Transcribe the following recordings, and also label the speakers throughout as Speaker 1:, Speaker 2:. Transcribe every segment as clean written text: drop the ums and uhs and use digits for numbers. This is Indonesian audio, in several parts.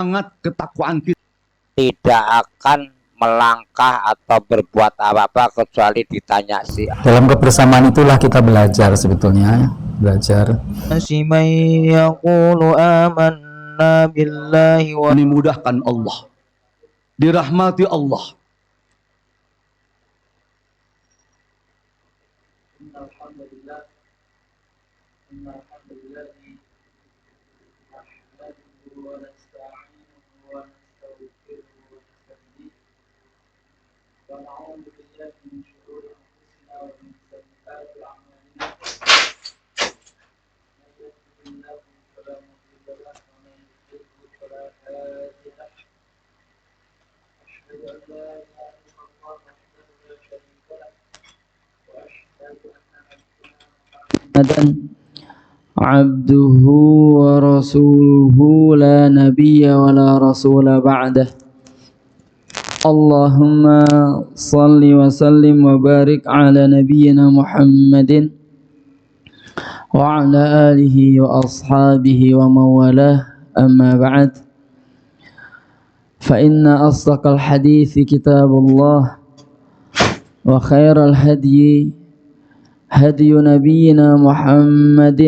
Speaker 1: sangat ketakwaan kita
Speaker 2: tidak akan melangkah atau berbuat apa-apa kecuali ditanya si.
Speaker 3: Dalam kebersamaan itulah kita belajar sebetulnya, belajar.
Speaker 1: dimudahkan Allah, dirahmati Allah.
Speaker 4: عبده ورسوله لا نبي ولا رسول بعده اللهم صل وسلم وبارك على نبينا محمد وعلى آله وأصحابه ومن والاه أما بعد فإن أصدق الحديث كتاب الله وخير الهدي هدي نبينا محمد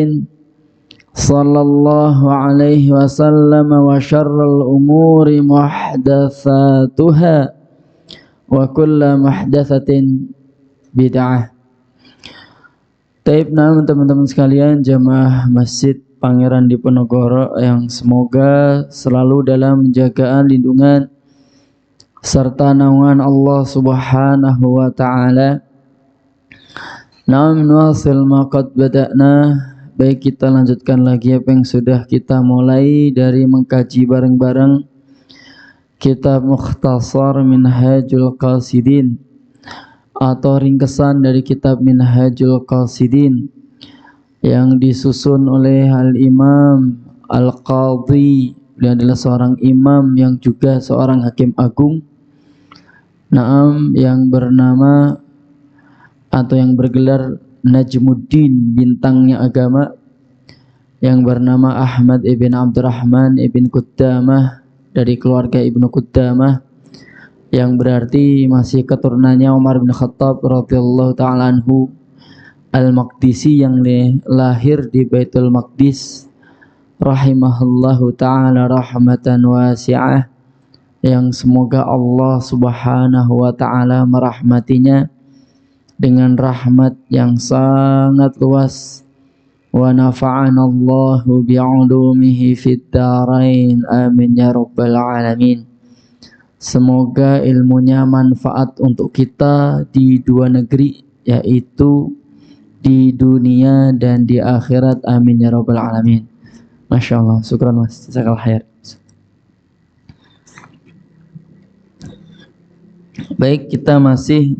Speaker 4: صلى الله عليه وسلم وشر الأمور محدثاتها وكل محدثة بدعة. Taib, teman-teman sekalian, jamaah Masjid Pangeran Diponegoro yang semoga selalu dalam penjagaan, lindungan serta naungan Allah Subhanahu wa taala. Naam nuwasil ma qad bada'na. Baik, kita lanjutkan lagi apa yang sudah kita mulai dari mengkaji bareng-bareng kitab Mukhtasar Minhajul Qasidin atau ringkesan dari kitab Minhajul Qasidin yang disusun oleh Al-Imam Al-Qadhi. Beliau adalah seorang imam yang juga seorang hakim agung. Naam, yang bernama atau yang bergelar Najmuddin, bintangnya agama, yang bernama Ahmad ibn Abdurrahman ibn Qudamah dari keluarga Ibnu Qudamah, yang berarti masih keturunannya Umar bin Khattab radhiyallahu ta'ala anhu Al-Maqdisi, yang lahir di Baitul Maqdis rahimahullahu ta'ala rahmatan wasi'ah, yang semoga Allah Subhanahu wa ta'ala merahmatinya dengan rahmat yang sangat luas. Wa nafa'anallahu bi'ulumihi fid darain, amin ya rabbal alamin. Semoga ilmunya manfaat untuk kita di dua negeri, yaitu di dunia dan di akhirat, amin ya rabbal alamin. Masya Allah, syukran mas, jazakallahu khair. Baik, kita masih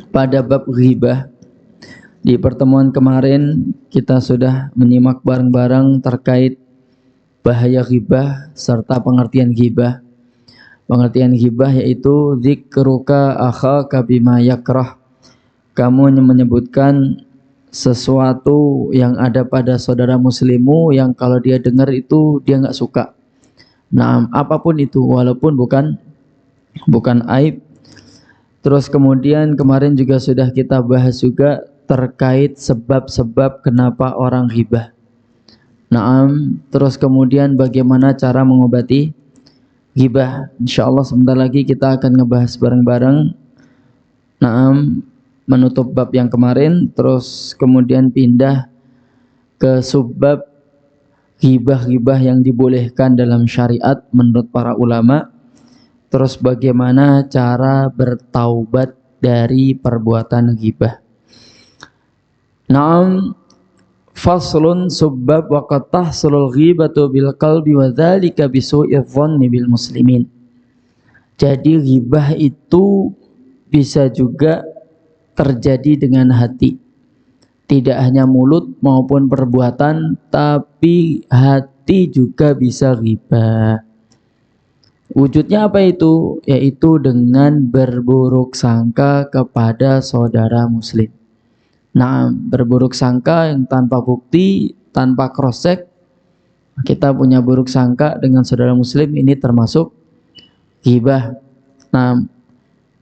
Speaker 4: pada bab ghibah. Di pertemuan kemarin kita sudah menyimak bareng-bareng terkait bahaya ghibah serta pengertian ghibah. Pengertian ghibah yaitu dzikruka akhaka bima yakrah. Kamu menyebutkan sesuatu yang ada pada saudara muslimmu yang kalau dia dengar itu dia nggak suka. Nah, apapun itu, walaupun bukan aib. Terus kemudian kemarin juga sudah kita bahas juga terkait sebab-sebab kenapa orang ghibah. Naam, terus kemudian bagaimana cara mengobati ghibah. Insyaallah sebentar lagi kita akan ngebahas bareng-bareng. Naam, menutup bab yang kemarin, terus kemudian pindah ke subbab ghibah-ghibah yang dibolehkan dalam syariat menurut para ulama. Terus bagaimana cara bertaubat dari perbuatan ghibah. Naam, faslun subbab wa qad tahsulul ghibatu bil qalbi wa dzalika bi su'i dhanni bil muslimin. Jadi ghibah itu bisa juga terjadi dengan hati. Tidak hanya mulut maupun perbuatan, tapi hati juga bisa ghibah. Wujudnya apa itu? Yaitu dengan berburuk sangka kepada saudara muslim. Nah, berburuk sangka yang tanpa bukti, tanpa cross check, Kita punya buruk sangka dengan saudara muslim, ini termasuk ghibah. Nah,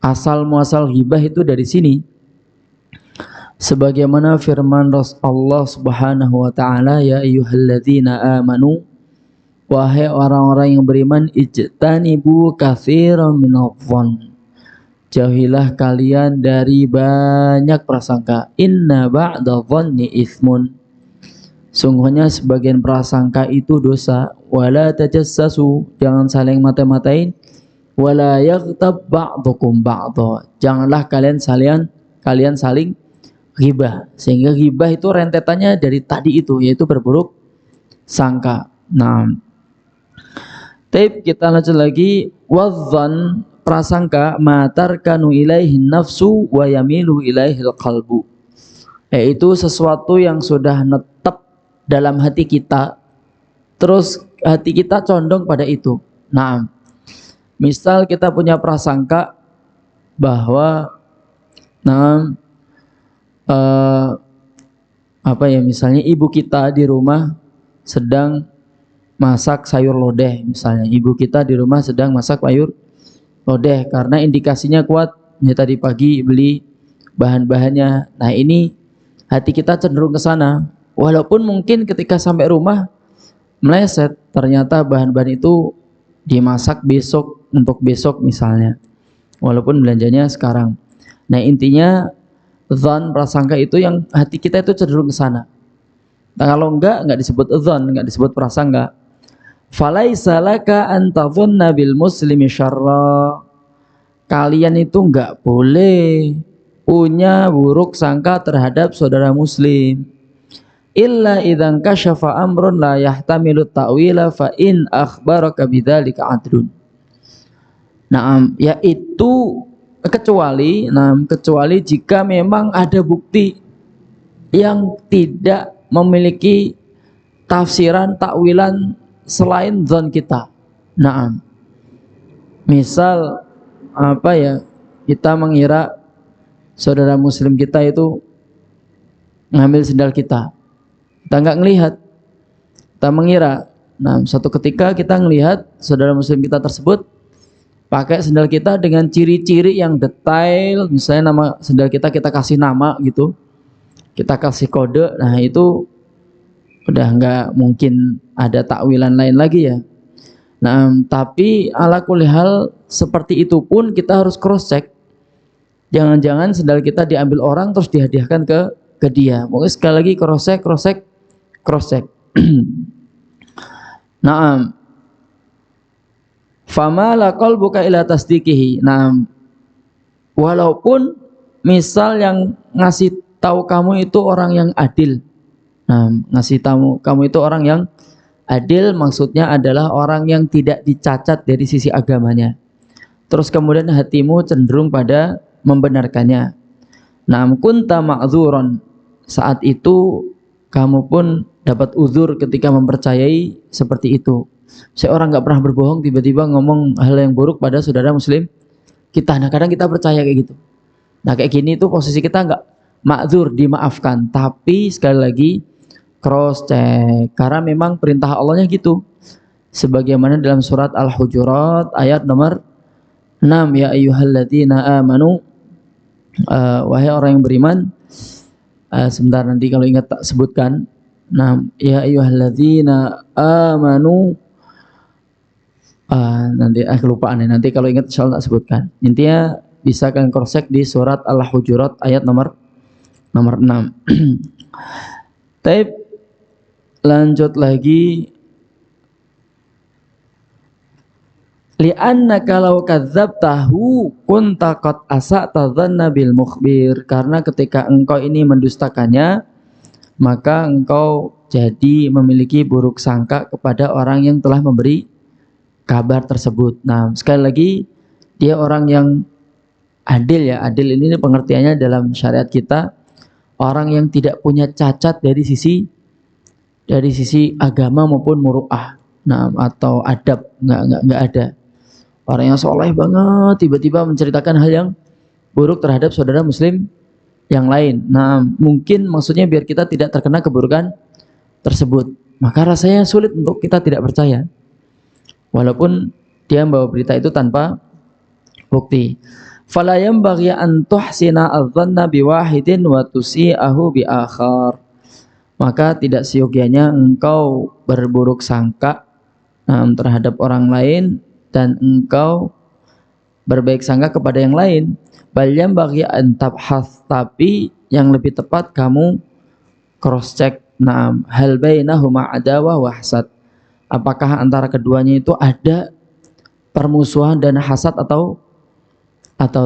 Speaker 4: asal muasal ghibah itu dari sini. Sebagaimana firman Allah Subhanahu wa taala, ya ayyuhalladzina amanu, wahai orang-orang yang beriman, ijtanibu katsiran minadh-dhonn, jauhilah kalian dari banyak prasangka. Inna ba'dadh-dhonni itsmun, sungguhnya sebagian prasangka itu dosa. Wala tajassasu, jangan saling mata-matain. Wala yaghtab ba'dukum ba'dha, janganlah kalian saling ghibah. Sehingga ghibah itu rentetannya dari tadi itu, yaitu berburuk sangka. Nah, kita lanjut lagi. Wadhan, prasangka, matarkanu ilaihi nafsu wa yamilu ilaihi qalbu, yaitu sesuatu yang sudah netap dalam hati kita, terus hati kita condong pada itu. Nah, misal kita punya prasangka bahwa misalnya ibu kita di rumah sedang masak sayur lodeh, misalnya ibu kita di rumah sedang masak sayur lodeh karena indikasinya kuat, ya tadi pagi beli bahan-bahannya. Nah, ini hati kita cenderung ke sana, walaupun mungkin ketika sampai rumah meleset, ternyata bahan-bahan itu dimasak besok, untuk besok misalnya, walaupun belanjanya sekarang. Nah, intinya dzan, prasangka itu yang hati kita itu cenderung ke sana. Nah, kalau enggak disebut dzan, enggak disebut prasangka. Falaisa laka an tadhunna bil muslimi syarra, kalian itu enggak boleh punya buruk sangka terhadap saudara muslim. Illa idzan kasyafa amrun la yahtamilu ta'wila fa in akhbaraka bidzalika adlun. Nah, yaitu kecuali jika memang ada bukti yang tidak memiliki tafsiran, takwilan selain dzan kita. Nah, misal kita mengira saudara muslim kita itu ngambil sendal kita nggak ngelihat, kita mengira. Nah, suatu ketika kita ngelihat saudara muslim kita tersebut pakai sendal kita dengan ciri-ciri yang detail, misalnya nama sendal kita kasih nama gitu, kita kasih kode. Nah, itu udah nggak mungkin ada takwilan lain lagi ya. Nah, tapi ala kulli hal seperti itu pun kita harus cross check. Jangan-jangan sendal kita diambil orang terus dihadiahkan ke dia. Mungkin sekali lagi cross check. Naam. Fama la qalbuka ila tasdiqihi. Nah, walaupun misal yang ngasih tahu kamu itu orang yang adil. Nah, ngasih tahu kamu itu orang yang adil, maksudnya adalah orang yang tidak dicacat dari sisi agamanya. Terus kemudian hatimu cenderung pada membenarkannya. Nah, kunta ma'dzuran, saat itu kamu pun dapat uzur ketika mempercayai seperti itu. Seorang nggak pernah berbohong, tiba-tiba ngomong hal yang buruk pada saudara muslim kita. Nah, kadang kita percaya kayak gitu. Nah, kayak gini itu posisi kita nggak ma'dzur, dimaafkan. Tapi sekali lagi cross check, karena memang perintah Allahnya gitu. Sebagaimana dalam surat Al-Hujurat ayat nomor 6, ya ayyuhalladzina amanu, wahai orang yang beriman. Sebentar, nanti kalau ingat tak sebutkan. Nah, ya ayyuhalladzina amanu, nanti kelupaan ya. Nanti kalau ingat insyaallah tak sebutkan. Intinya bisa kalian cross check di surat Al-Hujurat ayat nomor 6. Tapi lanjut lagi. Li'annaka law kadzdzabtahu kunta qad asa'ta dzanna bil mukhbir, karena ketika engkau ini mendustakannya, maka engkau jadi memiliki buruk sangka kepada orang yang telah memberi kabar tersebut. Nah, sekali lagi dia orang yang adil ya. Adil ini pengertiannya dalam syariat kita orang yang tidak punya cacat dari sisi agama maupun muru'ah. Nah, atau adab, enggak ada. Orang yang soleh banget tiba-tiba menceritakan hal yang buruk terhadap saudara muslim yang lain. Nah, mungkin maksudnya biar kita tidak terkena keburukan tersebut. maka rasanya sulit untuk kita tidak percaya. Walaupun dia membawa berita itu tanpa bukti. Fala yanbaghi an tuhsina adh-dhanna biwahidin wa tusi'ahu bi akhar. Maka tidak seyogianya engkau berburuk sangka terhadap orang lain dan engkau berbaik sangka kepada yang lain. Bal yanbaghi an tabhath, tapi yang lebih tepat kamu cross check. Naam, hal bainahuma adawah wa hasad. Apakah antara keduanya itu ada permusuhan dan hasad atau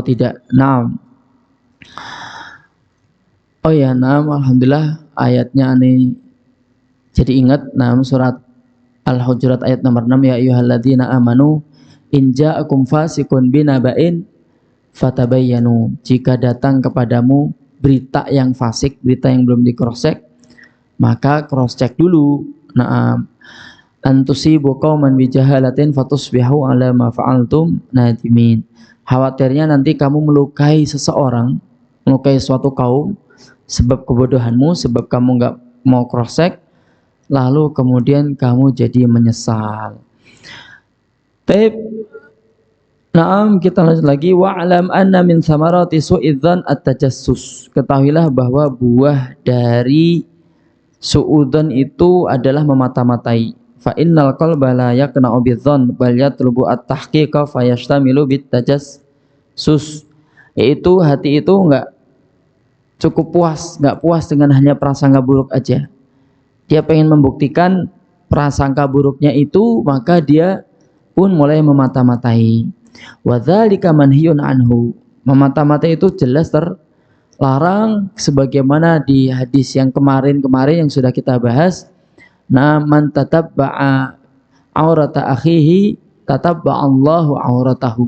Speaker 4: tidak. Naam. Oh ya, naam, alhamdulillah ayatnya ini jadi ingat. Naam, surat Al-Hujurat ayat nomor 6, ya ayyuhalladzina amanu in ja'akum fasiqun binaba'in fatabayyanu. Jika datang kepadamu berita yang fasik, berita yang belum di cross check, maka cross check dulu. Naam. Antusibu qauman bijahalatin fatusbihu ala ma fa'altum nadimin. Khawatirnya nanti kamu melukai seseorang, melukai suatu kaum sebab kebodohanmu, sebab kamu nggak mau cross check, lalu kemudian kamu jadi menyesal. Baik. Naam, kita lanjut lagi. Wa'lam anna min samarati su'idzan at-tajassus. Ketahuilah bahwa buah dari su'udzan itu adalah memata-matai. Fa innal qalba la yaqna'u bidzan bal yatlubu at-tahqiqa fayashtamilu bitajassus. Yaitu hati itu enggak cukup puas, enggak puas dengan hanya prasangka buruk aja. Dia pengen membuktikan prasangka buruknya itu, maka dia pun mulai memata-matai. Wa dzalika manhiyun anhu. Memata-matai itu jelas terlarang sebagaimana di hadis yang kemarin yang sudah kita bahas. Man tatabba'a aurata akhihi tatabba'allahu auratahu.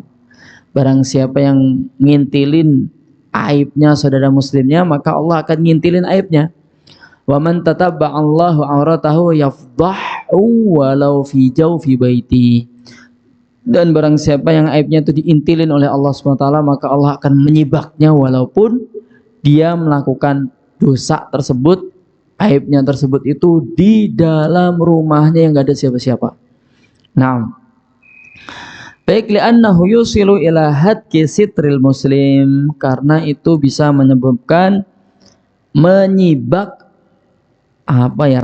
Speaker 4: Barang siapa yang ngintilin aibnya saudara muslimnya, maka Allah akan ngintilin aibnya. Wa man tatabba'allahu auratahu yafdahu walau fi jawfi baiti. Dan barang siapa yang aibnya itu diintilin oleh Allah SWT, maka Allah akan menyibaknya walaupun dia melakukan dosa tersebut, aibnya tersebut itu di dalam rumahnya yang gak ada siapa-siapa. Nah, baik, li'annahu yusilu ila hadki sitril muslim, karena itu bisa menyebabkan menyibak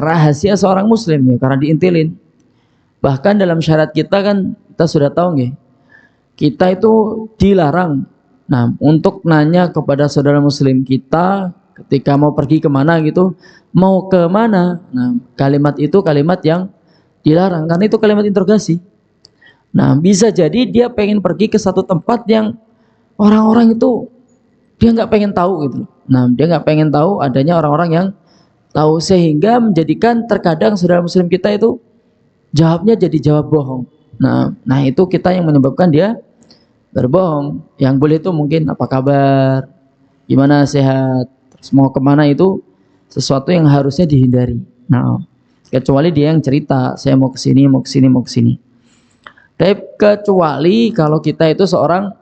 Speaker 4: rahasia seorang muslim ya, karena diintilin. Bahkan dalam syariat kita kan kita sudah tahu nggih, kita itu dilarang untuk nanya kepada saudara muslim kita ketika mau pergi kemana gitu, mau kemana. Kalimat itu kalimat yang dilarang karena itu kalimat interogasi. Bisa jadi dia pengen pergi ke satu tempat yang orang-orang itu dia nggak pengen tahu gitu. Dia nggak pengen tahu adanya orang-orang yang tahu, sehingga menjadikan terkadang saudara muslim kita itu jawabnya jadi jawab bohong. Nah itu kita yang menyebabkan dia berbohong. Yang boleh itu mungkin apa kabar, gimana, sehat, terus mau kemana, itu sesuatu yang harusnya dihindari. Kecuali dia yang cerita, saya mau kesini, mau kesini, mau kesini. Tapi kecuali kalau kita itu seorang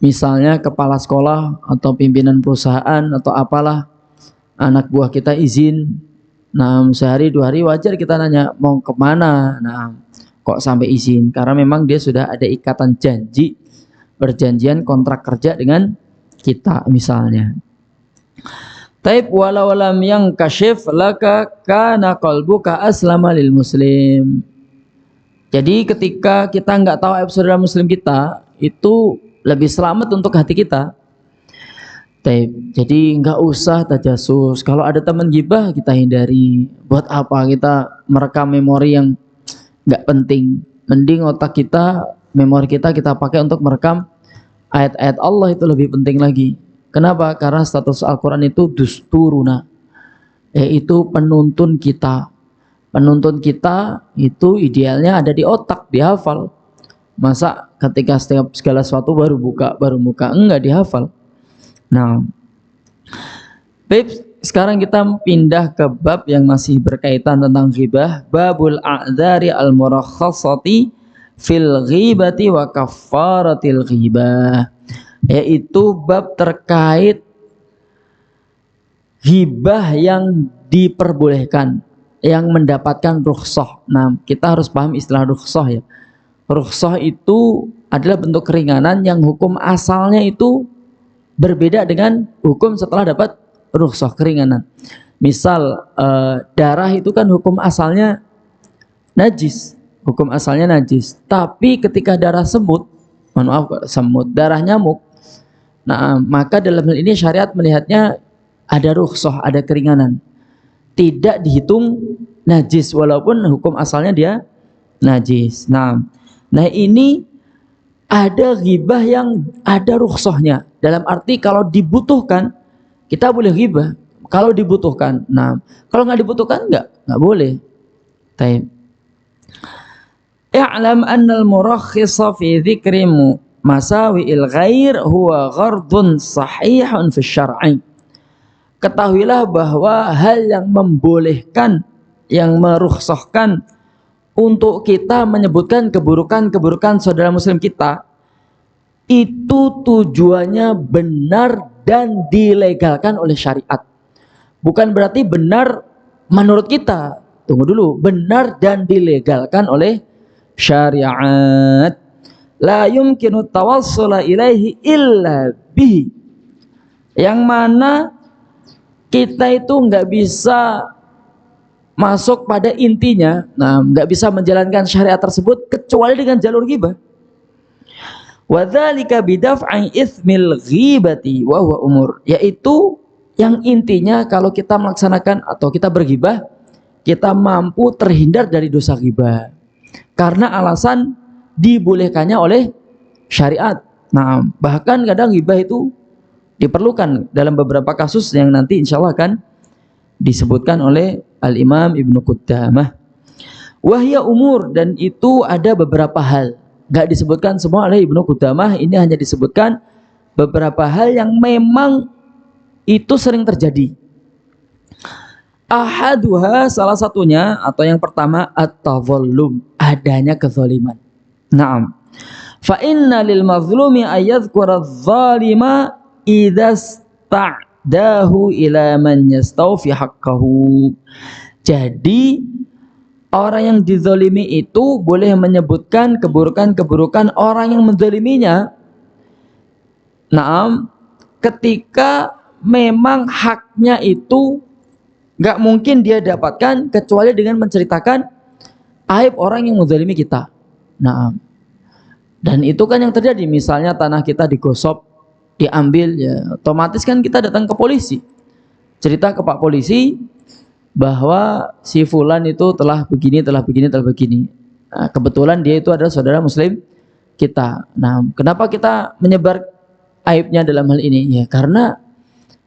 Speaker 4: misalnya kepala sekolah atau pimpinan perusahaan atau apalah, anak buah kita izin, sehari 2 hari wajar kita nanya mau kemana. Kok sampai izin? Karena memang dia sudah ada ikatan janji, perjanjian kontrak kerja dengan kita misalnya. Taib walau lam yang kashif laka kana qalbuka aslama lil muslim. Jadi ketika kita nggak tahu aib saudara muslim kita, itu lebih selamat untuk hati kita. Taib. Jadi nggak usah tajasus. Kalau ada teman gibah kita hindari. Buat apa kita merekam memori yang nggak penting? Mending otak kita, memori kita pakai untuk merekam ayat-ayat Allah, itu lebih penting lagi. Kenapa? Karena status Al-Quran itu dusturuna, yaitu penuntun kita. Penuntun kita itu idealnya ada di otak, dihafal. Masa ketika setiap segala sesuatu baru buka, enggak dihafal. Baik, sekarang kita pindah ke bab yang masih berkaitan tentang ghibah. Babul a'dzari al-murakhasati fil ghibati wa kaffaratil ghibah, yaitu bab terkait ghibah yang diperbolehkan, yang mendapatkan rukhsah. Nah, kita harus paham istilah rukhsah ya. Rukhsah itu adalah bentuk keringanan yang hukum asalnya itu berbeda dengan hukum setelah dapat rukhsah, keringanan. Misal darah itu kan hukum asalnya najis, hukum asalnya najis. Tapi ketika darah semut, darah nyamuk, nah maka dalam hal ini syariat melihatnya ada rukhsah, ada keringanan, tidak dihitung najis walaupun hukum asalnya dia najis. Nah ini ada ghibah yang ada rukhsahnya, dalam arti kalau dibutuhkan kita boleh ghibah kalau dibutuhkan. Nah kalau nggak dibutuhkan nggak boleh. Taib. I'lam annal murakhisa fi dzikri masawi'il ghair huwa ghardun sahihun fi syar'i. Ketahuilah bahwa hal yang membolehkan, yang merukhsahkan untuk kita menyebutkan keburukan-keburukan saudara muslim kita, itu tujuannya benar dan dilegalkan oleh syariat. Bukan berarti benar menurut kita. Tunggu dulu, benar dan dilegalkan oleh syariat. La yumkinu tawassula ilaihi illa bihi. Yang mana kita itu nggak bisa masuk pada intinya, nggak bisa menjalankan syariat tersebut kecuali dengan jalur ghibah. Wa dzalika bidaf'i itsmil ghibati wa huwa umur, yaitu yang intinya kalau kita melaksanakan atau kita berghibah, kita mampu terhindar dari dosa ghibah karena alasan dibolehkannya oleh syariat. Nah, bahkan kadang ghibah itu diperlukan dalam beberapa kasus yang nanti insya Allah akan disebutkan oleh Al-Imam Ibnu Qudamah. Wahya umur, dan itu ada beberapa hal, nggak disebutkan semua oleh Ibnu Qudamah, ini hanya disebutkan beberapa hal yang memang itu sering terjadi. Ahaduha, salah satunya atau yang pertama, at-tadhallum, adanya kezaliman. Naam. Fa inna lil mazlumi ayadhkura adh-dhalima idza sta'dahu ila man yastawfi haqqahu. Jadi orang yang dizalimi itu boleh menyebutkan keburukan-keburukan orang yang menzaliminya. Naam, ketika memang haknya itu nggak mungkin dia dapatkan kecuali dengan menceritakan aib orang yang menzalimi kita. Nah, dan itu kan yang terjadi. Misalnya tanah kita digosok, diambil, ya otomatis kan kita datang ke polisi, cerita ke Pak Polisi bahwa si fulan itu telah begini. Nah, kebetulan dia itu adalah saudara muslim kita. Nah, kenapa kita menyebar aibnya dalam hal ini? Ya karena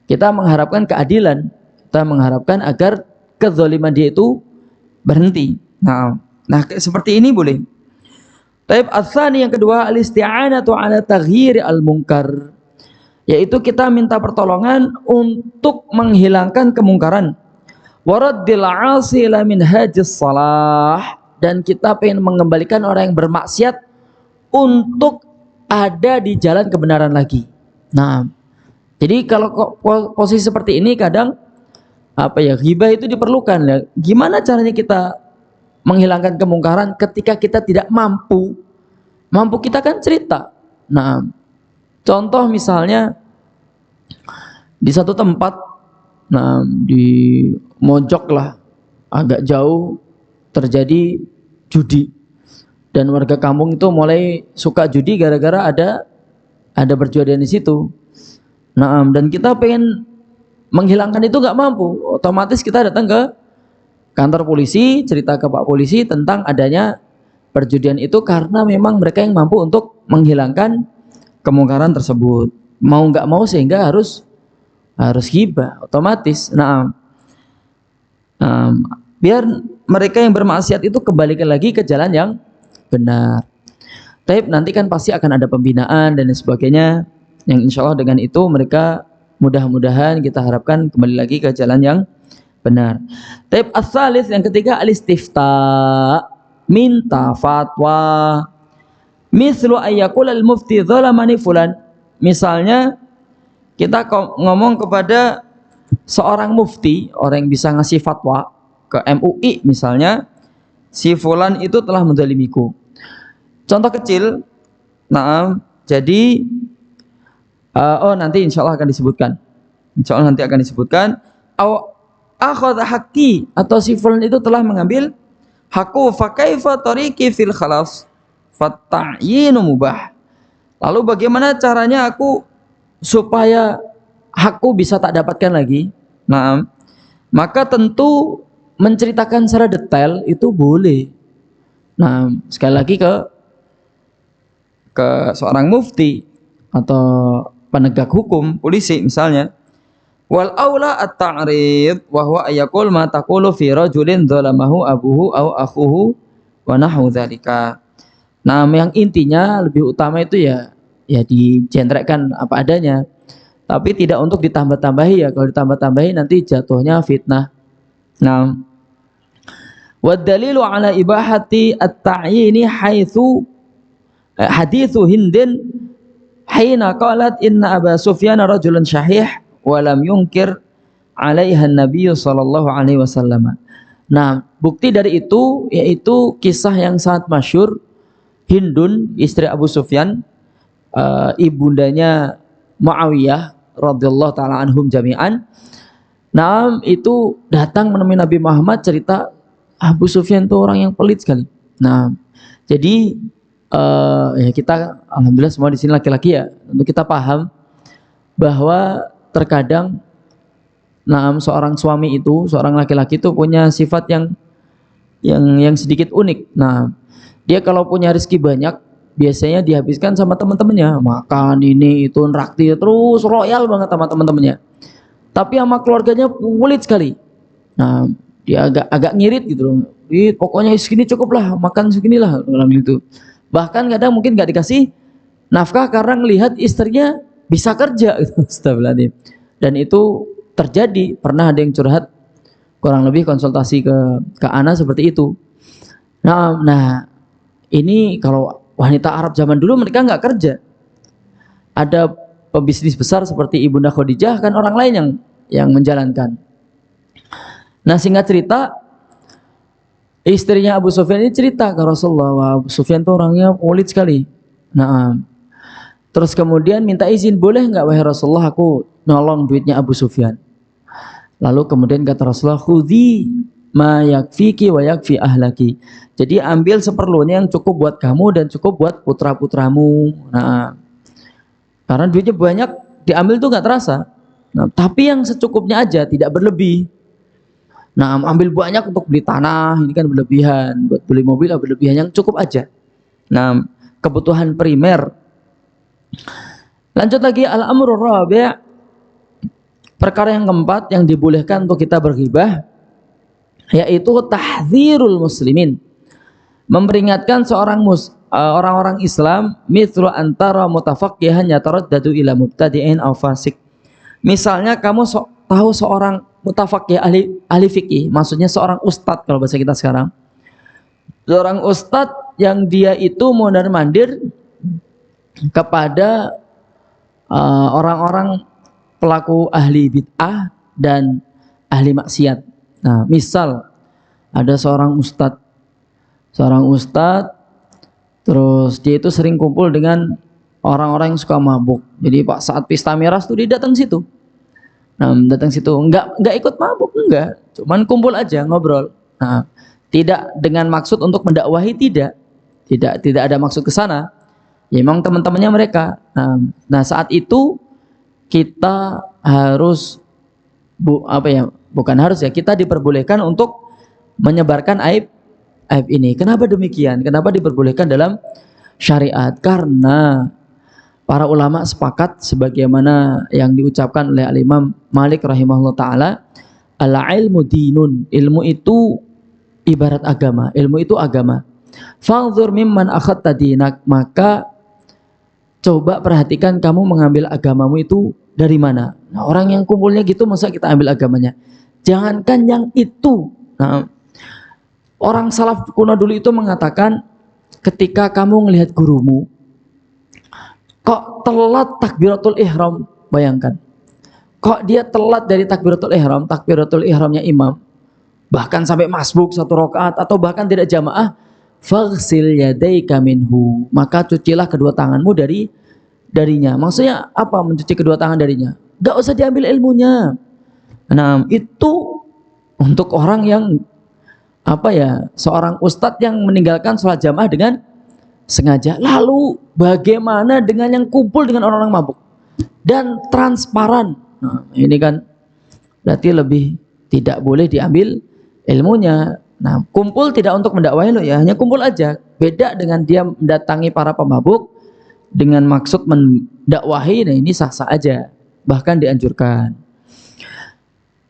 Speaker 4: kita mengharapkan keadilan, kita mengharapkan agar kezaliman dia itu berhenti. Nah seperti ini boleh. Taib ats-tsani, yang kedua, al-isti'anatu 'ala taghyir al-munkar, yaitu kita minta pertolongan untuk menghilangkan kemungkaran. Waraddil 'asi ila minhajis salah, dan kita pengen mengembalikan orang yang bermaksiat untuk ada di jalan kebenaran lagi. Nah, jadi kalau posisi seperti ini kadang ghibah itu diperlukan ya. Gimana caranya kita menghilangkan kemungkaran ketika kita tidak mampu kita kan cerita. Nah, contoh misalnya di satu tempat, nah di Mojok lah, agak jauh, terjadi judi, dan warga kampung itu mulai suka judi gara-gara ada perjudian di situ. Nah, dan kita pengen menghilangkan itu nggak mampu, otomatis kita datang ke kantor polisi, cerita ke Pak Polisi tentang adanya perjudian itu karena memang mereka yang mampu untuk menghilangkan kemungkaran tersebut. Mau nggak mau sehingga harus ghibah otomatis. Biar mereka yang bermaksiat itu kembalikan lagi ke jalan yang benar. Tapi nanti kan pasti akan ada pembinaan dan sebagainya, yang insya Allah dengan itu mereka mudah-mudahan kita harapkan kembali lagi ke jalan yang benar. Taib ats-tsalits, yang ketiga, al-istifta, minta fatwa. Mislu ayyakul al-mufti zalamani fulan. Misalnya kita ngomong kepada seorang mufti, orang yang bisa ngasih fatwa, ke MUI misalnya, si fulan itu telah menzalimiku. Contoh kecil, nah, jadi nanti insya Allah akan disebutkan. Insya Allah nanti akan disebutkan. Akhadha haqqi, atau si fulan itu telah mengambil hakku, fa kaifa tariqi fil khalas fatta'yinu mubah. Lalu bagaimana caranya aku supaya hakku bisa tak dapatkan lagi? Nah, maka tentu menceritakan secara detail itu boleh. Nah, sekali lagi ke seorang mufti atau penegak hukum, polisi misalnya. Wal aula at-ta'rid wa huwa ayaqul ma taqulu fi rajulin dzalamahu abuhu au akhuhu wa nahwu dzalika. Nah, yang intinya lebih utama itu ya dijentrekkan apa adanya. Tapi tidak untuk ditambah-tambahi ya. Kalau ditambah-tambahi nanti jatuhnya fitnah. Nah, wa dalilu ala ibahati at-ta'yini haitsu haditsu Hindin hina qalat inna Aba Sufyan rajulun syahih wa lam yunkir 'alaiha an-nabiy sallallahu alaihi wasallam. Nah, bukti dari itu yaitu kisah yang sangat masyhur, Hindun istri Abu Sufyan, ibundanya Muawiyah radhiyallahu taala anhum jami'an. Nah, itu datang menemui Nabi Muhammad, cerita Abu Sufyan itu orang yang pelit sekali. Nah, jadi ya kita alhamdulillah semua di sini laki-laki ya, untuk kita paham bahwa terkadang seorang suami itu, seorang laki-laki itu punya sifat yang sedikit unik. Nah, dia kalau punya rezeki banyak biasanya dihabiskan sama teman-temannya, makan ini itu, nraktir terus, royal banget sama teman-temannya. Tapi sama keluarganya pelit sekali. Nah, dia agak ngirit gitu loh. Pokoknya segini cukup lah, makan seginilah dalam itu. Bahkan kadang mungkin nggak dikasih nafkah karena melihat istrinya bisa kerja gitu. Astagfirullahaladzim. Dan itu terjadi, pernah ada yang curhat, kurang lebih konsultasi ke Ana seperti itu. Nah ini kalau wanita Arab zaman dulu mereka nggak kerja. Ada pebisnis besar seperti Ibunda Khadijah, kan orang lain yang menjalankan. Nah, singkat cerita, istrinya Abu Sufyan ini cerita ke Rasulullah, wah, Abu Sufyan itu orangnya pelit sekali. Nah, terus kemudian minta izin, boleh nggak wahai Rasulullah aku nolong duitnya Abu Sufyan? Lalu kemudian kata Rasulullah, khudhi ma yakfiki wa yakfi ahlaki. Jadi ambil seperlunya yang cukup buat kamu dan cukup buat putra-putramu. Nah, karena duitnya banyak, diambil tuh nggak terasa. Nah, tapi yang secukupnya aja, tidak berlebih. Nah, ambil banyak untuk beli tanah, ini kan berlebihan. Buat beli mobil berlebihan, yang cukup aja. Nah, kebutuhan primer. Lanjut lagi, al-amru rabi', perkara yang keempat yang dibolehkan untuk kita berghibah, yaitu tahdzirul muslimin, memperingatkan orang-orang Islam, mithlu antara mutafaqqihan yataraddadu ila mubtadi'in aw fasik. Misalnya kamu tahu seorang mutafaqih, ahli fikih, maksudnya seorang ustadz kalau bahasa kita sekarang. Seorang ustadz yang dia itu mondar-mandir kepada orang-orang pelaku ahli bid'ah dan ahli maksiat. Nah, misal ada seorang ustadz, terus dia itu sering kumpul dengan orang-orang yang suka mabuk. Jadi Pak, saat pesta miras tuh dia datang situ. Nah, datang situ enggak ikut mabuk, enggak, cuman kumpul aja ngobrol. Nah, tidak dengan maksud untuk mendakwahi, tidak ada maksud ke sana. Ya memang teman-temannya mereka. Nah, saat itu kita harus bukan harus ya, kita diperbolehkan untuk menyebarkan aib ini. Kenapa demikian? Kenapa diperbolehkan dalam syariat? Karena para ulama sepakat sebagaimana yang diucapkan oleh Al-Imam Malik rahimahullah ta'ala, al-ilmu dinun, ilmu itu ibarat agama, ilmu itu agama. Fanzur mimman akhadta dinak, maka coba perhatikan kamu mengambil agamamu itu dari mana. Nah, orang yang kumpulnya gitu, masa kita ambil agamanya? Jangankan yang itu. Nah, orang salaf kuno dulu itu mengatakan, ketika kamu melihat gurumu kok telat takbiratul ihram, bayangkan, kok dia telat dari takbiratul ihramnya imam, bahkan sampai masbuk 1 rakaat atau bahkan tidak jamaah, faghsil yadaika minhu, maka cucilah kedua tanganmu darinya. Maksudnya apa mencuci kedua tangan darinya? Gak usah diambil ilmunya. Nah, itu untuk orang yang seorang ustadz yang meninggalkan sholat jamaah dengan sengaja. Lalu bagaimana dengan yang kumpul dengan orang-orang mabuk dan transparan? Nah, ini kan berarti lebih tidak boleh diambil ilmunya. Nah, kumpul tidak untuk mendakwahi lo ya, hanya kumpul aja. Beda dengan dia mendatangi para pemabuk dengan maksud mendakwahi. Nah, ini sah-sah aja, bahkan dianjurkan.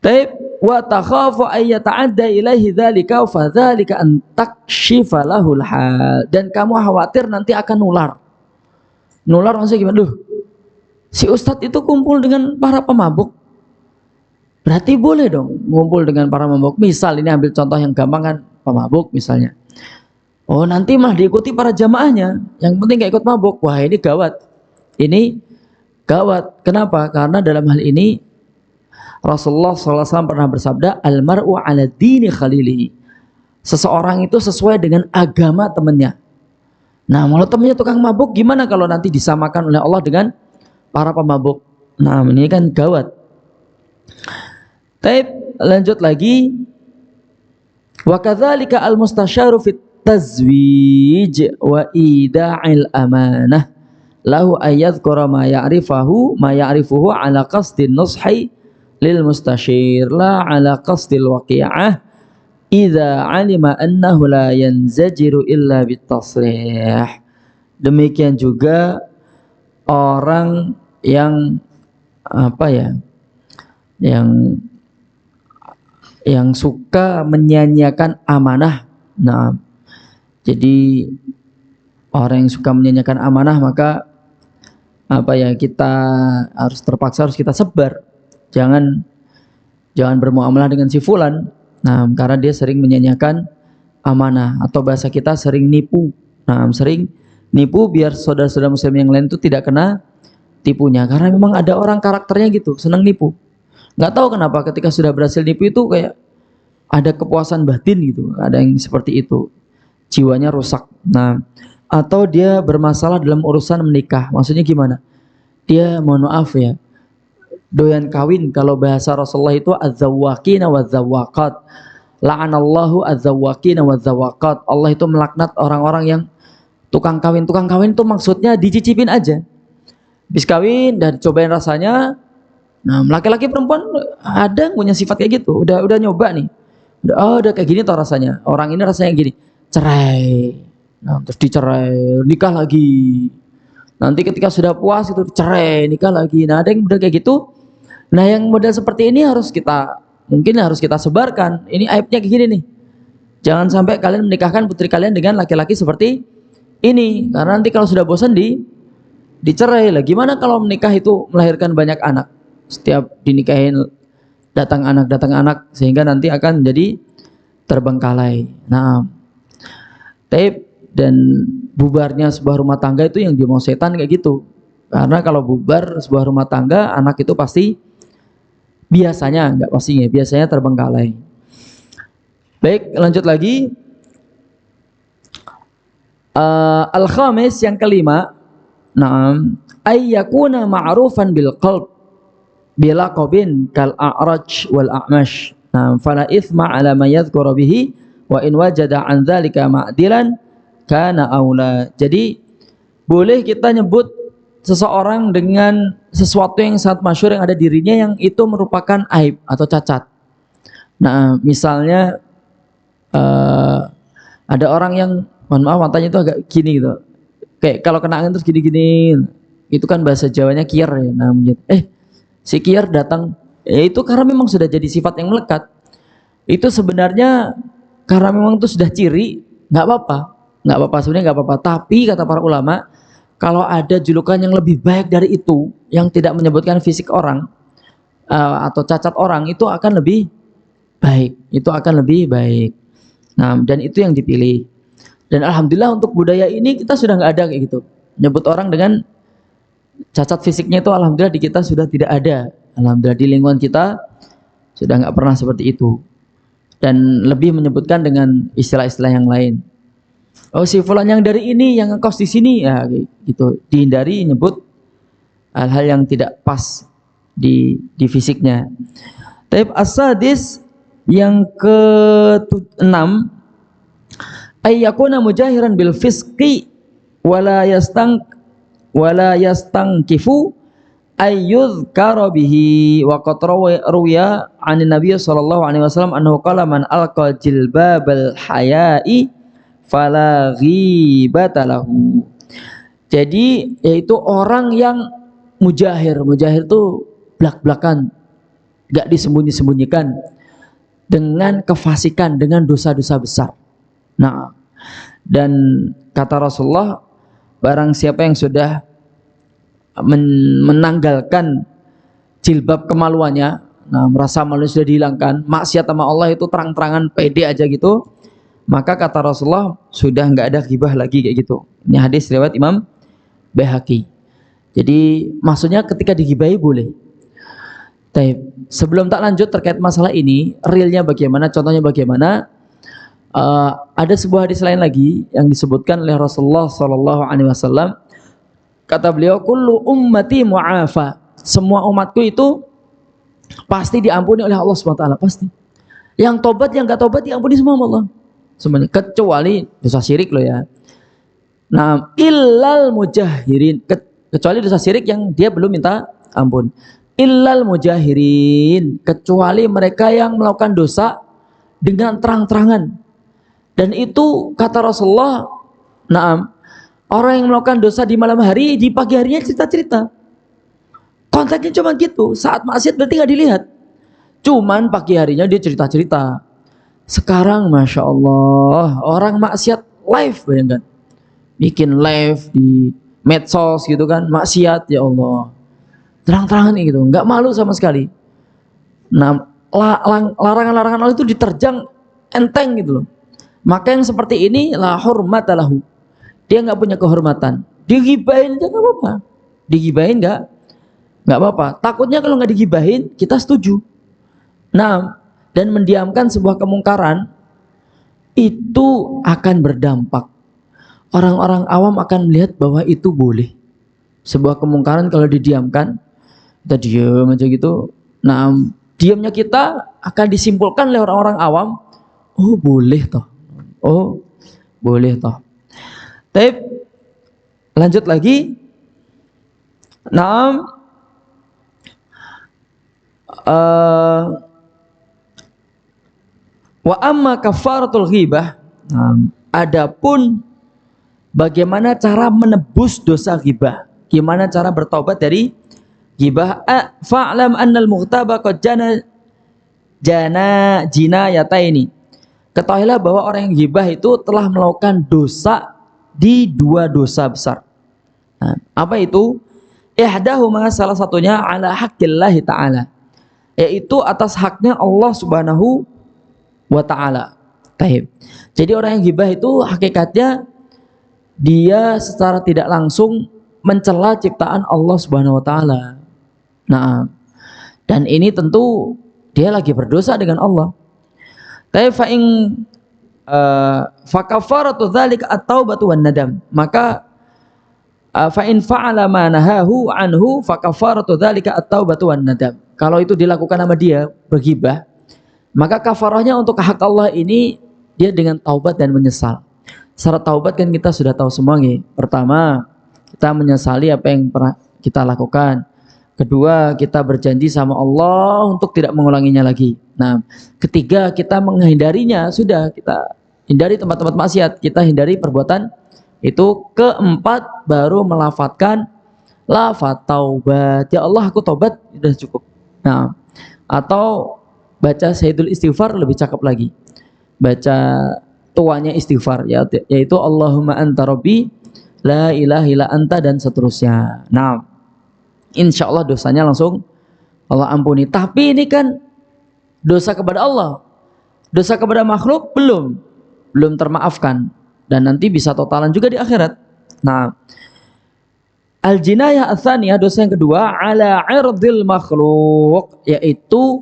Speaker 4: Taib wa takhafu ay yata'adda ilaihi dzalika fa dzalika an takshifa lahul hal, dan kamu khawatir nanti akan nular. Nular maksudnya gimana? Duh, si ustadz itu kumpul dengan para pemabuk, berarti boleh dong ngumpul dengan para pemabuk. Misal ini ambil contoh yang gampang kan, pemabuk misalnya. Oh, nanti mah diikuti para jamaahnya, yang penting gak ikut mabuk. Wah, ini gawat. Ini gawat. Kenapa? Karena dalam hal ini Rasulullah SAW pernah bersabda, almar'u ala dini khalilihi. Seseorang itu sesuai dengan agama temannya. Nah, kalau temannya tukang mabuk, gimana kalau nanti disamakan oleh Allah dengan para pemabuk? Nah, ini kan gawat. Taib, lanjut lagi. Wa kadzalika al-mustasyaru fit tazwij wa ida'il amanah lahu ayyadhkura ma ya'rifuhu ala qasdin nushi lil mustasyir la ala qasdil waqi'ah idza alima annahu la yanzajiru illa bitasrih. Demikian juga orang yang yang suka menyanyiakan amanah. Nah, jadi orang yang suka menyanyiakan amanah, maka kita harus kita sebar. Jangan bermuamalah dengan si fulan. Nah, karena dia sering menyanyiakan amanah, atau bahasa kita sering nipu. Nah, sering nipu biar saudara-saudara muslim yang lain itu tidak kena tipunya. Karena memang ada orang karakternya gitu, senang nipu. Nggak tahu kenapa ketika sudah berhasil nipu itu kayak ada kepuasan batin gitu. Ada yang seperti itu, jiwanya rusak. Nah, atau dia bermasalah dalam urusan menikah. Maksudnya gimana? Dia mohon maaf ya, doyan kawin. Kalau bahasa Rasulullah itu az-zawwaqina waz-zawwaqat. La'anallahu az-zawwaqina waz-zawwaqat. Allah itu melaknat orang-orang yang tukang kawin. Tukang kawin itu maksudnya dicicipin aja. Habis kawin dan cobain rasanya. Nah, laki-laki perempuan ada yang punya sifat kayak gitu. Udah nyoba nih. Udah kayak gini toh rasanya. Orang ini rasanya gini. Cerai. Nah, terus dicerai, nikah lagi. Nanti ketika sudah puas itu cerai, nikah lagi. Nah, ada yang udah kayak gitu. Nah, yang model seperti ini harus kita sebarkan. Ini aibnya kayak gini nih. Jangan sampai kalian menikahkan putri kalian dengan laki-laki seperti ini. Karena nanti kalau sudah bosan dicerai lah. Gimana kalau menikah itu melahirkan banyak anak? Setiap dinikahin datang anak sehingga nanti akan jadi terbengkalai. Nah, dan bubarnya sebuah rumah tangga itu yang dimau setan kayak gitu. Karena kalau bubar sebuah rumah tangga, anak itu pasti biasanya terbengkalai. Baik, lanjut lagi. Al-khamis, yang kelima, ayyakuna ma'rufan bil qalb bila qabin kal a'raj wal a'mash. Fala ithma ala ma yadhkuru bihi wa in wajada an dzalika ma'dilan kana aula. Jadi boleh kita nyebut seseorang dengan sesuatu yang sangat masyhur yang ada dirinya yang itu merupakan aib atau cacat. Nah, misalnya ada orang yang mohon maaf matanya itu agak gini gitu. Kayak kalau kena angin terus gini-gini. Itu kan bahasa Jawanya kier ya. Nah, si kier datang, ya itu karena memang sudah jadi sifat yang melekat. Itu sebenarnya karena memang itu sudah ciri, nggak apa-apa sebenarnya nggak apa-apa. Tapi kata para ulama, kalau ada julukan yang lebih baik dari itu, yang tidak menyebutkan fisik orang atau cacat orang, itu akan lebih baik. Nah, dan itu yang dipilih. Dan alhamdulillah untuk budaya ini kita sudah nggak ada kayak gitu. Nyebut orang dengan cacat fisiknya itu alhamdulillah di kita sudah tidak ada. Alhamdulillah di lingkungan kita sudah nggak pernah seperti itu. dan lebih menyebutkan dengan istilah-istilah yang lain. Oh, si fulan yang dari ini yang ngekos di sini ya gitu. Dihindari nyebut hal-hal yang tidak pas di fisiknya. Taib as-sadis yang ke-6, ayyakuna mujahiran bil fisqi wala yastangkifu ayyudhkara bihi wa qad ruwiya 'an Nabi sallallahu alaihi wasallam annahu qala man alqa jilbabal haya'i fala ghibata lahu. Jadi yaitu orang yang mujahir itu blak-blakan, enggak disembunyi-sembunyikan dengan kefasikan, dengan dosa-dosa besar. Nah, dan kata Rasulullah, barang siapa yang sudah menanggalkan jilbab kemaluannya, nah merasa malu sudah dihilangkan, maksiat sama Allah itu terang-terangan pede aja gitu, maka kata Rasulullah sudah nggak ada ghibah lagi kayak gitu. Ini hadis riwayat Imam Baihaqi. Jadi maksudnya ketika digibahi boleh. Tapi sebelum tak lanjut terkait masalah ini, realnya bagaimana, contohnya bagaimana, ada sebuah hadis lain lagi yang disebutkan oleh Rasulullah Sallallahu Alaihi Wasallam. Kata beliau, kullu ummati mu'afa. Semua umatku itu pasti diampuni oleh Allah SWT. Pasti. Yang tobat, yang gak tobat diampuni semua Allah. Semuanya. Kecuali dosa syirik loh ya. Nah, illal mujahirin. Kecuali dosa syirik yang dia belum minta ampun. Illal mujahirin. Kecuali mereka yang melakukan dosa dengan terang-terangan. Dan itu kata Rasulullah, naam, orang yang melakukan dosa di malam hari, di pagi harinya cerita-cerita. Konteksnya cuma gitu. Saat maksiat berarti nggak dilihat. Cuman pagi harinya dia cerita-cerita. Sekarang Masya Allah, orang maksiat live, bayangkan. Bikin live di medsos gitu kan. Maksiat, ya Allah. Terang-terangan gitu. Nggak malu sama sekali. Nah, larangan-larangan Allah itu diterjang enteng gitu loh. Maka yang seperti ini, la hurmata lahu. Dia nggak punya kehormatan. Digibahin aja nggak apa-apa. Digibahin nggak apa-apa. Takutnya kalau nggak digibahin kita setuju. Nah, dan mendiamkan sebuah kemungkaran itu akan berdampak. Orang-orang awam akan melihat bahwa itu boleh. Sebuah kemungkaran kalau didiamkan, kita diam aja gitu. Nah, diamnya kita akan disimpulkan oleh orang-orang awam. Oh boleh toh. Oh boleh toh. Tapi lanjut lagi. Naam, wa amma kafaratul ghibah. Adapun bagaimana cara menebus dosa ghibah? Gimana cara bertobat dari ghibah? Fa'lam annal mughtaba qad jana jinayataini. Ketahuilah bahwa orang yang ghibah itu telah melakukan dosa di dua dosa besar. Nah, apa itu? Ihdahuma, salah satunya ala haqqillahi ta'ala, yaitu atas haknya Allah Subhanahu wa ta'ala. Taib. Jadi orang yang ghibah itu hakikatnya dia secara tidak langsung mencela ciptaan Allah Subhanahu wa ta'ala. Nah, dan ini tentu dia lagi berdosa dengan Allah. Tapi fa kafaratu dzalika at-taubatu wan nadam. Maka fa in fa'ala ma nahahu anhu fa kafaratu dzalika at-taubatu wan nadam. Kalau itu dilakukan sama dia berghibah, maka kafarahnya untuk hak Allah ini dia dengan taubat dan menyesal. Syarat taubat kan kita sudah tahu semua nih. Pertama, kita menyesali apa yang pernah kita lakukan. Kedua, kita berjanji sama Allah untuk tidak mengulanginya lagi. Nah, ketiga, kita menghindarinya. Sudah, kita hindari tempat-tempat maksiat. Kita hindari perbuatan itu. Keempat, baru melafadzkan lafaz taubat. Ya Allah, aku taubat. Sudah cukup. Nah, atau baca Sayyidul Istighfar lebih cakep lagi. Baca tuanya istighfar, yaitu Allahumma anta rabbi la ilaha illa anta, dan seterusnya. Nah, insya Allah dosanya langsung Allah ampuni. Tapi ini kan dosa kepada Allah, dosa kepada makhluk belum termaafkan, dan nanti bisa totalan juga di akhirat. Nah, al-jinayah ats-tsaniyah, dosa yang kedua, ala irdil makhluk, yaitu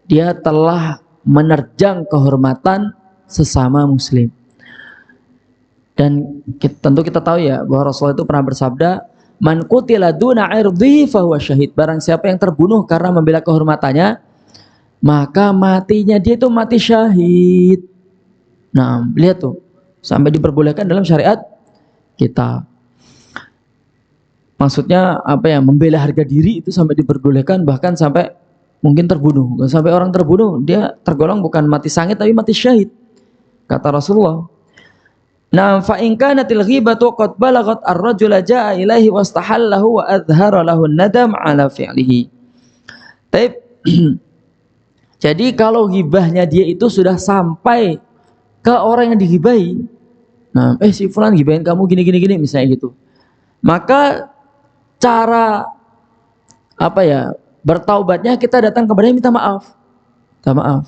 Speaker 4: dia telah menerjang kehormatan sesama muslim. Dan tentu kita tahu ya bahwa Rasulullah itu pernah bersabda, man qutila duna irdhi fahuwa syahid. Barang siapa yang terbunuh karena membela kehormatannya, maka matinya dia itu mati syahid. Nah, lihat tuh, sampai diperbolehkan dalam syariat kita. Maksudnya apa ya, membela harga diri itu sampai diperbolehkan, bahkan sampai mungkin terbunuh. Sampai orang terbunuh, dia tergolong bukan mati sangit tapi mati syahid, kata Rasulullah. Nah, fa in kanatil ghibatu qad balagat ar-rajula jaa ilaihi wastahallahu wa adhara lahu nadam ala fi'lihi. Jadi kalau ghibahnya dia itu sudah sampai ke orang yang dighibahi. Nah, si fulan ghibahin kamu gini misalnya gitu. Maka cara apa ya, bertaubatnya kita datang kepadanya minta maaf. Minta maaf.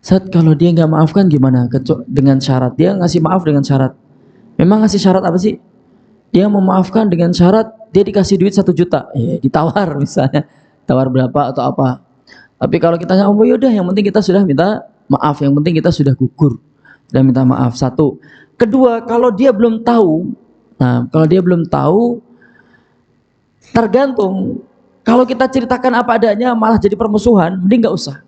Speaker 4: Saat kalau dia nggak maafkan gimana? Dengan syarat dia ngasih maaf dengan syarat. Memang ngasih syarat apa sih? Dia memaafkan dengan syarat dia dikasih duit 1 juta, ya, ditawar misalnya, tawar berapa atau apa. Tapi kalau kita nggak mau, yaudah, yang penting kita sudah minta maaf, yang penting kita sudah gugur, sudah minta maaf. 1. Kedua, kalau dia belum tahu, nah kalau dia belum tahu, tergantung. Kalau kita ceritakan apa adanya malah jadi permusuhan, mending nggak usah.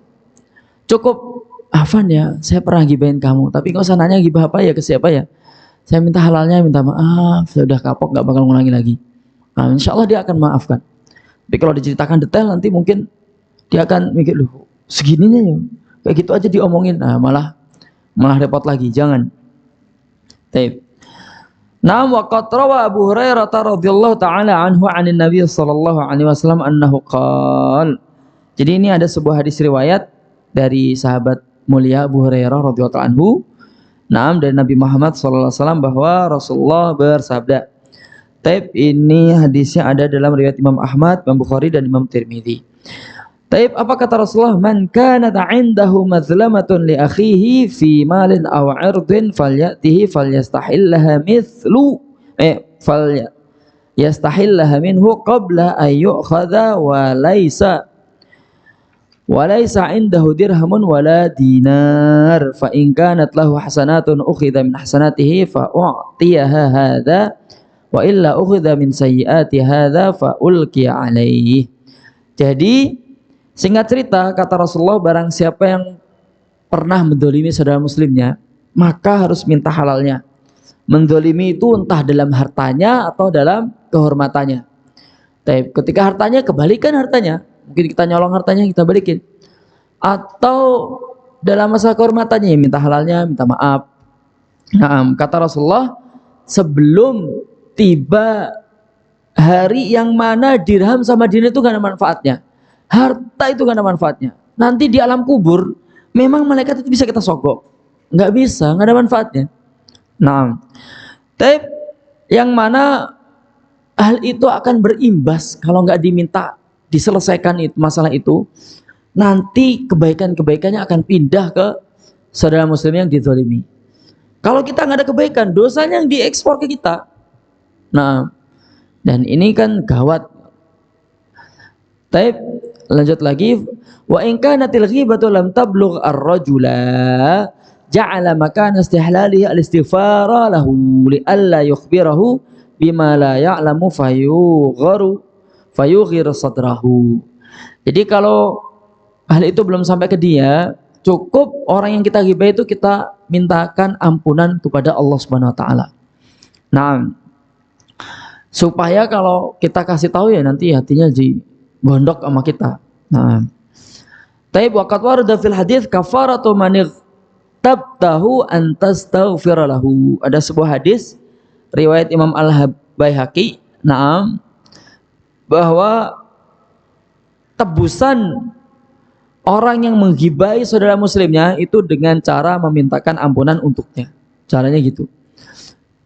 Speaker 4: Cukup, Afan ya, saya pernah gibahin kamu, tapi nggak usah nanya gibah apa ya, ke siapa ya. Saya minta halalnya, minta maaf, saya udah kapok, nggak bakal ngulangi lagi. Nah, insya Allah dia akan maafkan. Tapi kalau diceritakan detail, nanti mungkin dia akan mikir, loh segininya ya, kayak gitu aja diomongin. Nah, malah repot lagi, jangan. Taib. Naam, wa qad rawa Abu Hurairah radhiyallahu taala anhu 'anin Nabi sallallahu alaihi wasallam annahu qala. Jadi ini ada sebuah hadis riwayat dari sahabat mulia Abu Hurairah radhiyallahu anhu, naam, dari Nabi Muhammad sallallahu alaihi wasallam, bahwa Rasulullah bersabda. Taib, ini hadisnya ada dalam riwayat Imam Ahmad, Imam Bukhari dan Imam Tirmidzi. Taib, apa kata Rasulullah? Man kana 'indahu mazlamatun li akhihi fi malin aw 'irdin falyatihi falyastahillaha mithlu falyastahillaha minhu qabla an yu'khadha wa laysa 'indahu dirhamun wala dinar fa in kanat lahu hasanatun ukhidha min hasanatihi fa u'tiyaha hadha wa illa ukhidha min sayyiati hadha fa ulqiya 'alaihi. Jadi singkat cerita, kata Rasulullah, barang siapa yang pernah mendolimi saudara muslimnya, maka harus minta halalnya. Mendolimi itu entah dalam hartanya atau dalam kehormatannya. Tapi ketika hartanya, kembalikan hartanya. Mungkin kita nyolong hartanya, kita balikin. Atau dalam masalah kehormatannya, minta halalnya, minta maaf. Nah, kata Rasulullah, sebelum tiba hari yang mana dirham sama dinar itu gak ada manfaatnya, harta itu gak ada manfaatnya, nanti di alam kubur memang malaikat itu bisa kita sogok, nggak bisa, nggak ada manfaatnya. Nah, tapi yang mana hal itu akan berimbas kalau nggak diminta diselesaikan itu masalah itu, nanti kebaikannya akan pindah ke saudara muslim yang dizalimi. Kalau kita nggak ada kebaikan, dosanya yang diekspor ke kita. Nah, dan ini kan gawat. Taib, lanjut lagi. Wa in kanatil ghibatu lam tablugh ar-rajula ja'ala makan istihlalihi al-istighfara lahu li alla yukhbirahu bima la ya'lamu fayughir sadrahu. Jadi kalau hal itu belum sampai ke dia, cukup orang yang kita ghibah itu kita mintakan ampunan kepada Allah Subhanahu wa taala. Nah, supaya kalau kita kasih tahu ya nanti hatinya gondok sama kita. Nah, taib waqad warada fil hadits kafaratu man tabtahu an tastaghfira lahu. Ada sebuah hadis riwayat Imam Al-Baihaqi, naam, bahwa tebusan orang yang menggibai saudara muslimnya itu dengan cara memintakan ampunan untuknya. Caranya gitu.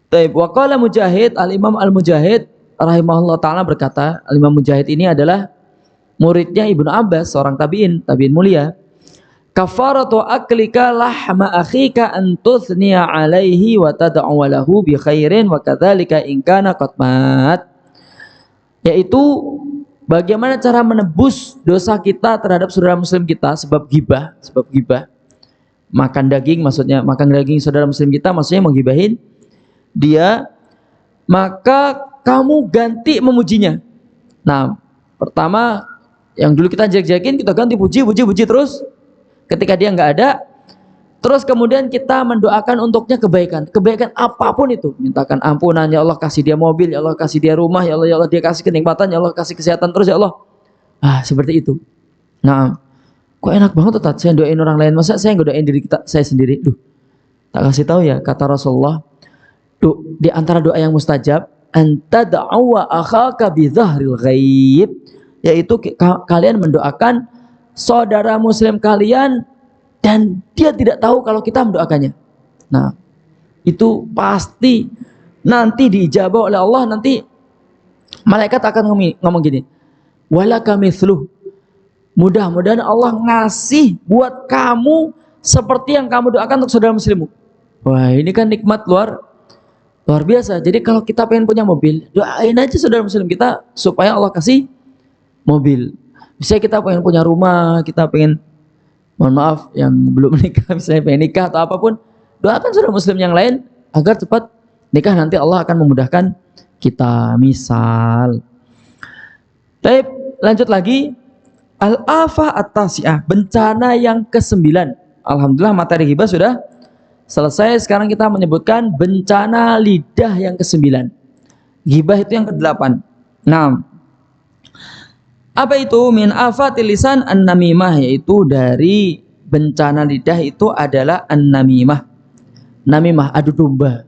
Speaker 4: Taib wa qala Mujahid, Al-Imam Al-Mujahid rahimahullah taala berkata, Al-Imam Mujahid ini adalah muridnya Ibnu Abbas, seorang tabi'in mulia. Kafaratu aklika lahma akhika an tuthniya alaihi wa tad'u lahu bi khairin wa kadzalika in kana qad mat. Yaitu Bagaimana cara menebus dosa kita terhadap saudara muslim kita sebab ghibah, makan daging, maksudnya makan daging saudara muslim kita, maksudnya menggibahin dia, maka kamu ganti memujinya. Nah, pertama yang dulu kita jelek-jelekin kita ganti puji terus. Ketika dia nggak ada, terus kemudian kita mendoakan untuknya kebaikan apapun itu, mintakan ampunan, ya Allah kasih dia mobil, ya Allah kasih dia rumah, ya Allah dia kasih kenikmatan, ya Allah kasih kesehatan terus ya Allah. Seperti itu. Nah, kok enak banget tuh saya doain orang lain, masa saya nggak doain diri saya sendiri? Tak kasih tahu ya, kata Rasulullah, di antara doa yang mustajab, anta da'wa akhaka bi dhahril ghaib, yaitu kalian mendoakan saudara muslim kalian dan dia tidak tahu kalau kita mendoakannya. Nah, itu pasti nanti diijabah oleh Allah. Nanti malaikat akan ngomong gini, walaka mithluh, mudah-mudahan Allah ngasih buat kamu seperti yang kamu doakan untuk saudara muslimmu. Wah, ini kan nikmat luar biasa. Jadi kalau kita pengen punya mobil, doain aja saudara muslim kita supaya Allah kasih mobil. Bisa kita pengen punya rumah, kita pengen, mohon maaf yang belum menikah, misalnya pengen nikah atau apapun, doakan saudara muslim yang lain agar cepat nikah, nanti Allah akan memudahkan kita, misal. Baik, lanjut lagi. Al-afah at-tasi'ah, bencana yang ke-9. Alhamdulillah materi ghibah sudah selesai. Sekarang kita menyebutkan bencana lidah yang ke-9. Ghibah itu yang ke-8. Nah, apa itu? Min afatil lisan an-namimah, yaitu dari bencana lidah itu adalah an-namimah. Namimah, adu domba.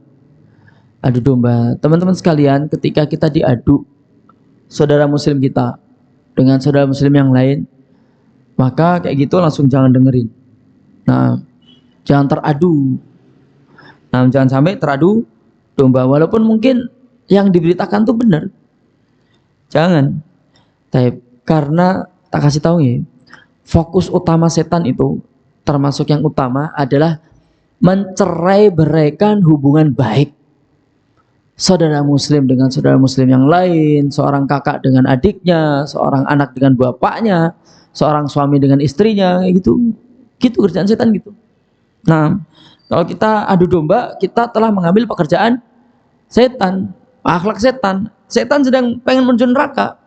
Speaker 4: Adu domba. Teman-teman sekalian, ketika kita diadu saudara muslim kita dengan saudara muslim yang lain, maka kayak gitu langsung jangan dengerin. Nah, jangan teradu. Nah, jangan sampai teradu domba, walaupun mungkin yang diberitakan tuh benar. Jangan. Karena tak kasih tahu ya, fokus utama setan itu, termasuk yang utama adalah mencerai-beraikan hubungan baik saudara muslim dengan saudara muslim yang lain, seorang kakak dengan adiknya, seorang anak dengan bapaknya, seorang suami dengan istrinya, gitu kerjaan setan gitu. Nah, kalau kita adu domba, kita telah mengambil pekerjaan setan, akhlak setan. Setan sedang pengen menuju neraka.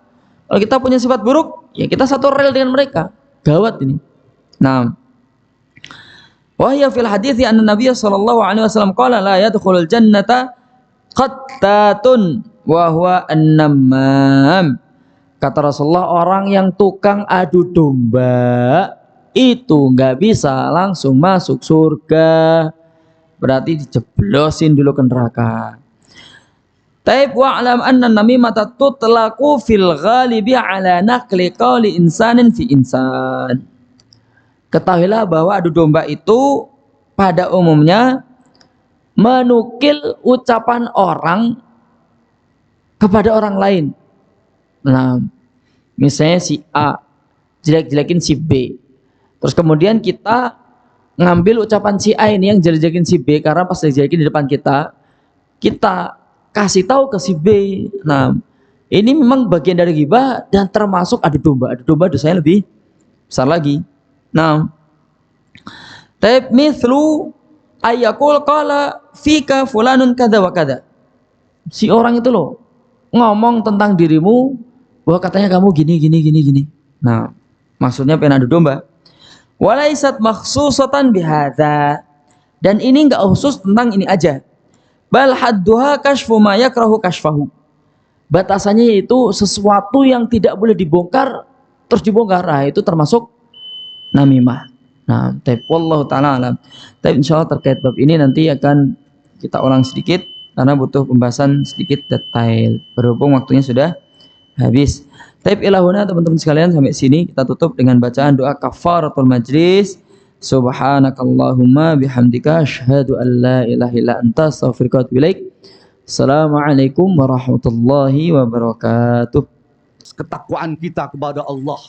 Speaker 4: Kalau kita punya sifat buruk, ya kita satu rel dengan mereka. Gawat ini. Nah, wahya fil hadithi anna Nabiy sallallahu alaihi wasallam qala la yadkhulul jannata qattatun wa huwa an-nammam. Kata Rasulullah, orang yang tukang adu domba itu nggak bisa langsung masuk surga. Berarti dijeblosin dulu ke neraka. Taib wa'lam anna namimata tutlaqu fil ghalibi ala naqli qawli insanin fi insan. Ketahuilah bahwa adu domba itu pada umumnya menukil ucapan orang kepada orang lain. Nah, misalnya si A jelek-jelekin si B, terus kemudian kita ngambil ucapan si A ini yang jelek-jelekin si B, karena pas jelek-jelekin di depan kita kasih tahu ke si B. Nah, ini memang bagian dari ghibah dan termasuk adu domba. Adu domba dosanya lebih besar lagi. Nah, taib mithlu ayyakul qala fika fulanun kada wa kada. Si orang itu loh ngomong tentang dirimu bahwa katanya kamu gini. Nah, maksudnya pengen adu domba. Walaisat makhsusatan bihadza. Dan ini enggak khusus tentang ini aja. Bal hadduha kashfu ma yakrahu kashfahu. Batasannya yaitu sesuatu yang tidak boleh dibongkar terus dibongkar. Nah, itu termasuk namimah. Nah, wallahu taala alam. Tapi insyaallah terkait bab ini nanti akan kita ulang sedikit karena butuh pembahasan sedikit detail. Berhubung waktunya sudah habis. Tapi ilahuna teman-teman sekalian, sampai sini kita tutup dengan bacaan doa kafaratul majlis. Subhanakallahumma bihamdika asyhadu an la ilaha illa anta astaghfiruka wa atubu ilaik. Assalamualaikum warahmatullahi wabarakatuh.
Speaker 1: Ketakwaan kita kepada Allah